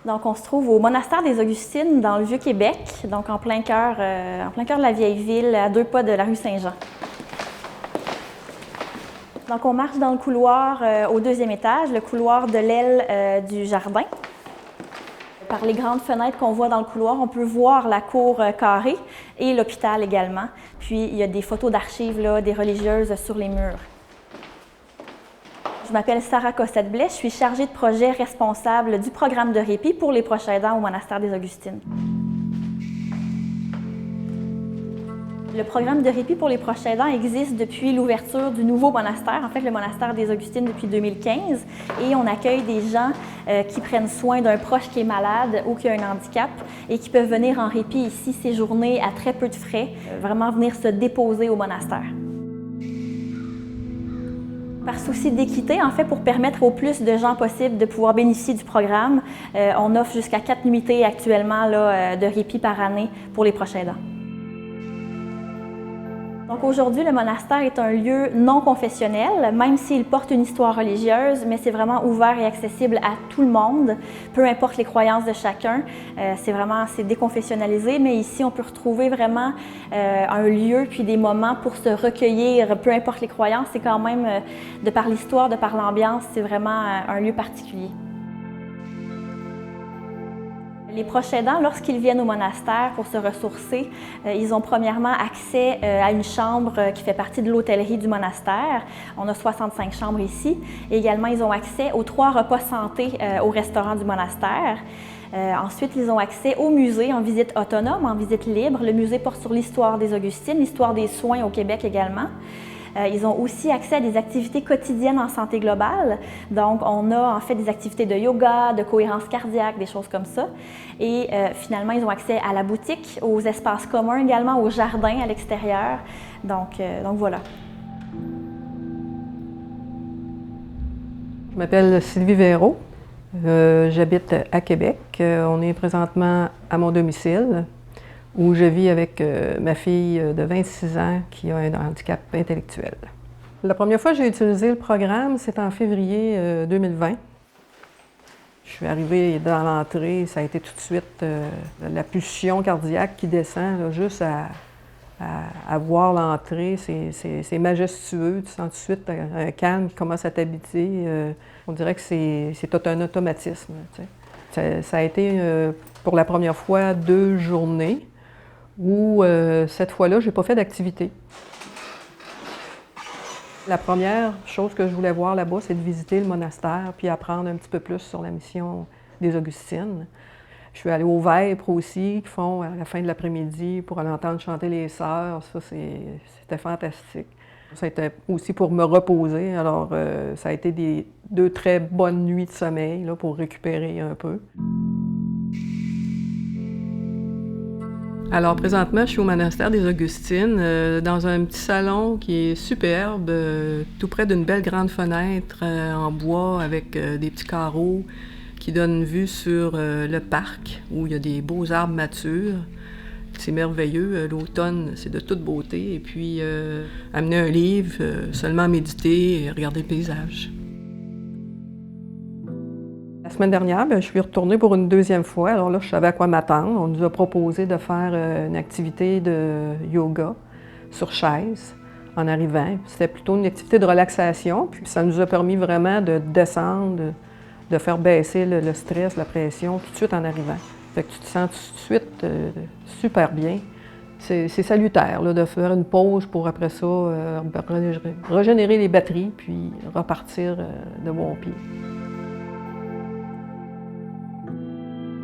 Donc, on se trouve au monastère des Augustines, dans le Vieux-Québec, donc en plein cœur de la vieille ville, à 2 pas de la rue Saint-Jean. Donc, on marche dans le couloir au 2e étage, le couloir de l'aile du jardin. Par les grandes fenêtres qu'on voit dans le couloir, on peut voir la cour carrée et l'hôpital également. Puis, il y a des photos d'archives des religieuses sur les murs. Je m'appelle Sarah Cossette-Blais, je suis chargée de projet responsable du programme de répit pour les proches aidants au monastère des Augustines. Le programme de répit pour les proches aidants existe depuis l'ouverture du nouveau monastère, en fait le monastère des Augustines depuis 2015, et on accueille des gens qui prennent soin d'un proche qui est malade ou qui a un handicap et qui peuvent venir en répit ici séjourner à très peu de frais, vraiment venir se déposer au monastère. Par souci d'équité, en fait, pour permettre au plus de gens possible de pouvoir bénéficier du programme, on offre jusqu'à 4 nuitées actuellement de répit par année pour les proches aidants. Donc aujourd'hui, le monastère est un lieu non confessionnel, même s'il porte une histoire religieuse, mais c'est vraiment ouvert et accessible à tout le monde, peu importe les croyances de chacun. C'est déconfessionnalisé, mais ici, on peut retrouver vraiment un lieu puis des moments pour se recueillir, peu importe les croyances. C'est quand même, de par l'histoire, de par l'ambiance, c'est vraiment un lieu particulier. Les proches aidants, lorsqu'ils viennent au monastère pour se ressourcer, ils ont premièrement accès à une chambre qui fait partie de l'hôtellerie du monastère. On a 65 chambres ici. Et également, ils ont accès aux 3 repas santé au restaurant du monastère. Ensuite, ils ont accès au musée en visite autonome, en visite libre. Le musée porte sur l'histoire des Augustines, l'histoire des soins au Québec également. Ils ont aussi accès à des activités quotidiennes en santé globale. Donc, on a en fait des activités de yoga, de cohérence cardiaque, des choses comme ça. Et finalement, ils ont accès à la boutique, aux espaces communs également, au jardin à l'extérieur. Donc voilà. Je m'appelle Sylvie Véraud. J'habite à Québec. On est présentement à mon domicile, où je vis avec ma fille de 26 ans qui a un handicap intellectuel. La première fois que j'ai utilisé le programme, c'est en février 2020. Je suis arrivée dans l'entrée, ça a été tout de suite la pulsion cardiaque qui descend, là, juste à voir l'entrée, c'est majestueux, tu sens tout de suite un calme qui commence à t'habiter. On dirait que c'est tout un automatisme. Tu sais. Ça a été pour la première fois 2 journées. Où cette fois-là, je n'ai pas fait d'activité. La première chose que je voulais voir là-bas, c'est de visiter le monastère puis apprendre un petit peu plus sur la mission des Augustines. Je suis allée au Vêpres aussi, qui font à la fin de l'après-midi pour aller entendre chanter les sœurs. Ça, c'était fantastique. Ça a été aussi pour me reposer. Alors, ça a été 2 très bonnes nuits de sommeil là, pour récupérer un peu. Alors présentement, je suis au monastère des Augustines, dans un petit salon qui est superbe, tout près d'une belle grande fenêtre en bois avec des petits carreaux qui donnent une vue sur le parc où il y a des beaux arbres matures. C'est merveilleux. L'automne, c'est de toute beauté. Et puis, amener un livre, seulement méditer et regarder le paysage. La semaine dernière, je suis retournée pour une 2e fois. Alors là, je savais à quoi m'attendre. On nous a proposé de faire une activité de yoga sur chaise en arrivant. C'était plutôt une activité de relaxation. Puis ça nous a permis vraiment de descendre, de faire baisser le stress, la pression tout de suite en arrivant. Fait que tu te sens tout de suite super bien. C'est salutaire là, de faire une pause pour après ça régénérer les batteries puis repartir de bon pied.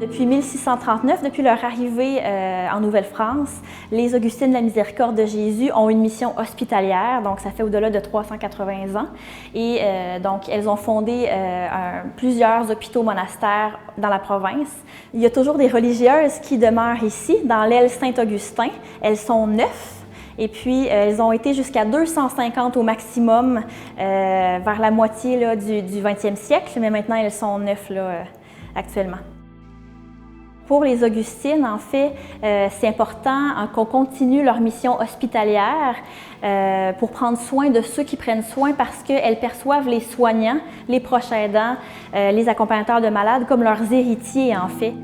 Depuis 1639, depuis leur arrivée en Nouvelle-France, les Augustines de la Miséricorde de Jésus ont une mission hospitalière, donc ça fait au-delà de 380 ans. Et donc, elles ont fondé plusieurs hôpitaux monastères dans la province. Il y a toujours des religieuses qui demeurent ici, dans l'aile Saint-Augustin. Elles sont 9. Et puis, elles ont été jusqu'à 250 au maximum vers la moitié là, du 20e siècle, mais maintenant, elles sont 9 là, actuellement. Pour les Augustines, en fait, c'est important qu'on continue leur mission hospitalière pour prendre soin de ceux qui prennent soin parce qu'elles perçoivent les soignants, les proches aidants, les accompagnateurs de malades comme leurs héritiers, en fait.